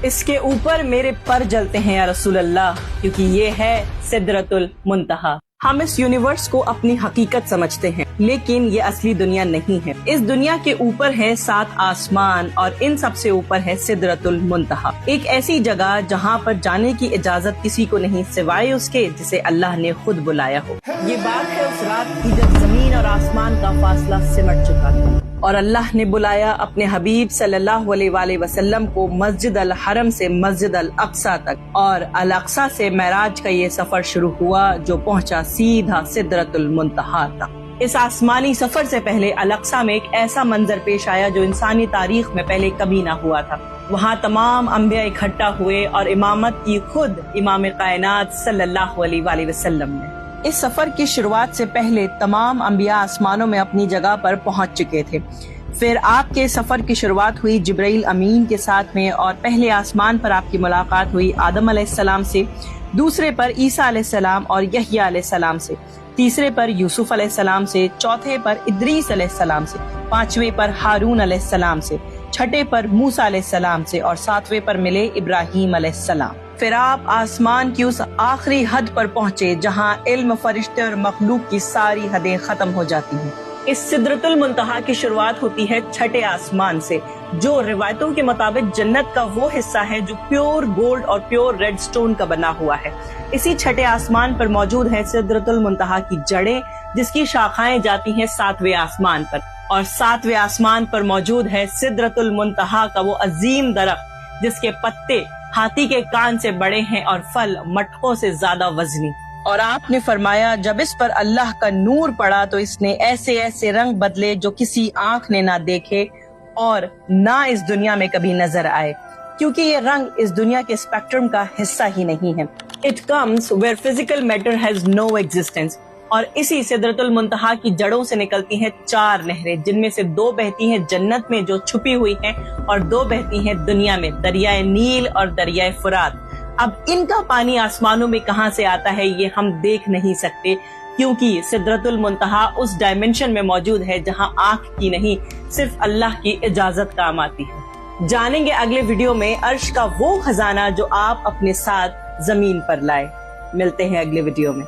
اس کے اوپر میرے پر جلتے ہیں یا رسول اللہ، کیونکہ یہ ہے سدرۃ المنتہا۔ ہم اس یونیورس کو اپنی حقیقت سمجھتے ہیں، لیکن یہ اصلی دنیا نہیں ہے۔ اس دنیا کے اوپر ہے 7 آسمان اور ان سب سے اوپر ہے سدرۃ المنتہا، ایک ایسی جگہ جہاں پر جانے کی اجازت کسی کو نہیں سوائے اس کے جسے اللہ نے خود بلایا ہو۔ یہ بات ہے اس رات کی جب زمین اور آسمان کا فاصلہ سمٹ چکا تھا اور اللہ نے بلایا اپنے حبیب صلی اللہ علیہ وآلہ وسلم کو مسجد الحرم سے مسجد الاقصیٰ تک، اور الاقصیٰ سے معراج کا یہ سفر شروع ہوا جو پہنچا سیدھا سدرۃ المنتہا تک۔ اس آسمانی سفر سے پہلے الاقصیٰ میں ایک ایسا منظر پیش آیا جو انسانی تاریخ میں پہلے کبھی نہ ہوا تھا۔ وہاں تمام انبیاء اکٹھا ہوئے اور امامت کی خود امام کائنات صلی اللہ علیہ وآلہ وسلم نے۔ اس سفر کی شروعات سے پہلے تمام انبیاء آسمانوں میں اپنی جگہ پر پہنچ چکے تھے۔ پھر آپ کے سفر کی شروعات ہوئی جبرائیل امین کے ساتھ میں، اور پہلے آسمان پر آپ کی ملاقات ہوئی آدم علیہ السلام سے، دوسرے پر عیسیٰ علیہ السلام اور یحییٰ علیہ السلام سے، تیسرے پر یوسف علیہ السلام سے، چوتھے پر ادریس علیہ السلام سے، پانچویں پر ہارون علیہ السلام سے، چھٹے پر موسیٰ علیہ السلام سے، اور ساتویں پر ملے ابراہیم علیہ السلام۔ پھر آپ آسمان کی اس آخری حد پر پہنچے جہاں علم، فرشتے اور مخلوق کی ساری حدیں ختم ہو جاتی ہیں۔ اس سدرۃ المنتہا کی شروعات ہوتی ہے چھٹے آسمان سے، جو روایتوں کے مطابق جنت کا وہ حصہ ہے جو پیور گولڈ اور پیور ریڈ سٹون کا بنا ہوا ہے۔ اسی چھٹے آسمان پر موجود ہے سدرۃ المنتہا کی جڑیں، جس کی شاخائیں جاتی ہیں 7ویں آسمان پر، اور 7ویں آسمان پر موجود ہے سدرۃ المنتہا کا وہ عظیم درخت جس کے پتے ہاتھی کے کان سے بڑے ہیں اور پھل مٹکوں سے زیادہ وزنی۔ اور آپ نے فرمایا جب اس پر اللہ کا نور پڑا تو اس نے ایسے ایسے رنگ بدلے جو کسی آنکھ نے نہ دیکھے اور نہ اس دنیا میں کبھی نظر آئے، کیونکہ یہ رنگ اس دنیا کے اسپیکٹرم کا حصہ ہی نہیں ہے۔ It comes where physical matter has no existence۔ اور اسی سدرۃ المنتہا کی جڑوں سے نکلتی ہیں 4 نہریں، جن میں سے 2 بہتی ہیں جنت میں جو چھپی ہوئی ہیں، اور 2 بہتی ہیں دنیا میں، دریائے نیل اور دریائے فرات۔ اب ان کا پانی آسمانوں میں کہاں سے آتا ہے یہ ہم دیکھ نہیں سکتے، کیونکہ سدرۃ المنتہا اس ڈائمنشن میں موجود ہے جہاں آنکھ کی نہیں، صرف اللہ کی اجازت کام آتی ہے۔ جانیں گے اگلے ویڈیو میں عرش کا وہ خزانہ جو آپ اپنے ساتھ زمین پر لائے۔ ملتے ہیں اگلے ویڈیو میں۔